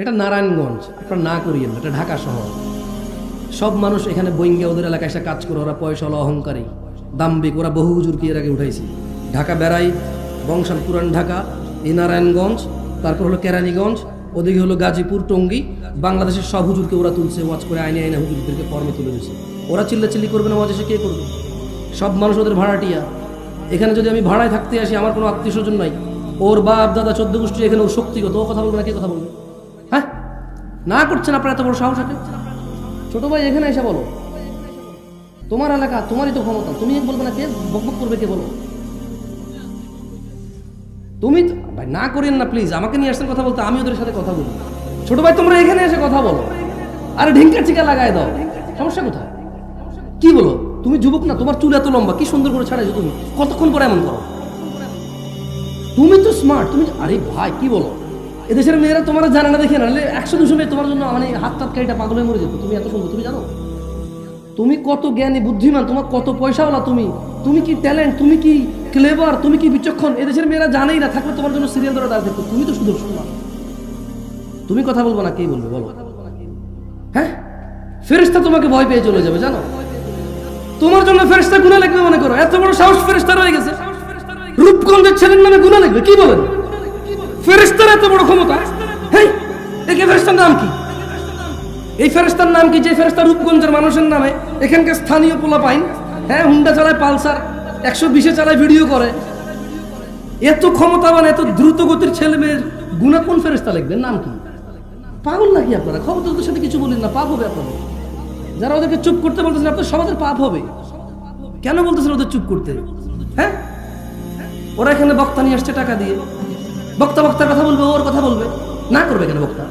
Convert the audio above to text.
এটা নারায়ণগঞ্জ, আপনারা না করিয়েন, এটা ঢাকা শহর। সব মানুষ এখানে বইঙ্গা ওদের এলাকায় এসে কাজ করে, ওরা পয়সাওয়ালা, অহংকারী, দাম্বিক, ওরা বহু হুজুরকে এর আগে উঠাইছে। ঢাকা বেড়াই, বংশাল, পুরান ঢাকা, এই নারায়ণগঞ্জ, তারপর হলো কেরানীগঞ্জ, ওদিকে হলো গাজীপুর, টঙ্গী, বাংলাদেশের সব হুজুরকে ওরা তুলছে, ওয়াজ করে আইনে আইনে হুজুরদেরকে ফর্মে তুলে দিচ্ছে। ওরা চিল্লাচিল্লি করবে না, ওয়াজ এসে কে করবে? সব মানুষ ওদের ভাড়াটিয়া। এখানে যদি আমি ভাড়ায় থাকতে আসি, আমার কোনো আত্মীয় স্বজন নাই, ওর বাপ দাদা 14 গোষ্ঠী এখানে, ওর শক্তিগত, ও কথা বলবে না, কে কথা বলবে? হ্যাঁ, না করছেন আপনার এত বড় সাহস আছে? ছোট ভাই এখানে এসে বলো, তোমার এলাকা, তোমারই তো ক্ষমতা, তুমি বলবে না, কে বকবক করবে, কে বলো? তুমি ভাই না করেন না প্লিজ, আমাকে নিয়ে আসছেন কথা বলতে, আমি ওদের সাথে কথা বলি। ছোট ভাই তোমরা এখানে এসে কথা বলো, আরে ঢিঙ্কা চিকা লাগায় দাও, সমস্যা কোথায়? কি বলো? তুমি যুবক না, তোমার চুল এত লম্বা, কি সুন্দর করে ছাড়াইছো তুমি, কতক্ষণ পরে এমন করো? তুমি তো স্মার্ট, তুমি, আরে ভাই কি বলো? এদেশের মেয়েরা তোমার জানে না, দেখে না, 100-200 মেয়ে তোমার জন্য মানে হাত টাত কাইটা পাগল হয়ে মরে যেত। তুমি এত সুন্দর, তুমি জানো তুমি কত জ্ঞানী, বুদ্ধিমান, তোমার কত পয়সাওয়ালা, তুমি কি ট্যালেন্ট, তুমি কি ক্লেভার, তুমি কি বিচক্ষণ, এদেশের মেয়েরা জানেই না, থাকলে তোমার জন্য সিরিয়াল ধরে দাঁড়িয়ে থাকতো। তুমি তো সুদর্শন না, তুমি কথা বলবো না, কে বলবে বলো? হ্যাঁ, ফেরেশতা তোমাকে ভয় পেয়ে চলে যাবে, জানো? তোমার জন্য ফেরেশতা গুনাহ লিখবে মনে করো, এত বড় সাহস ফেরেশতা রয়ে গেছে, রূপগঞ্জের ছেলের নামে গুনাহ লিখবে, কি বলেন? ফেরেশতার এত বড় ক্ষমতা? হ্যাঁ, এই ফেরেশতার নাম কি? এই ফেরেশতার নাম কি যে ফেরেশতা রূপগঞ্জের মানুষের নামে, এখানকার স্থানীয় পোলা পাইন, হ্যাঁ, হুন্ডা চালায়, পালসার 120-এ চালায়, ভিডিও করে, এত ক্ষমতাবান, এত দ্রুত গতির ছেলে মেয়ের গুনাহ কোন ফেরেশতা লিখবেন? নাম কি? পাগল নাকি আপনারা? খবর তো ওদের সাথে কিছু বলেন না, পাপ হবে আপনাদের। যারা ওদেরকে চুপ করতে বলতেছেন, আপনার সমাজের পাপ হবে। কেন বলতেছেন ওদের চুপ করতে? হ্যাঁ, ওরা এখানে বক্তা নিয়ে আসছে টাকা দিয়ে, বক্তার কথা বলবে, ওর কথা বলবে, না করবে কেন বক্তা?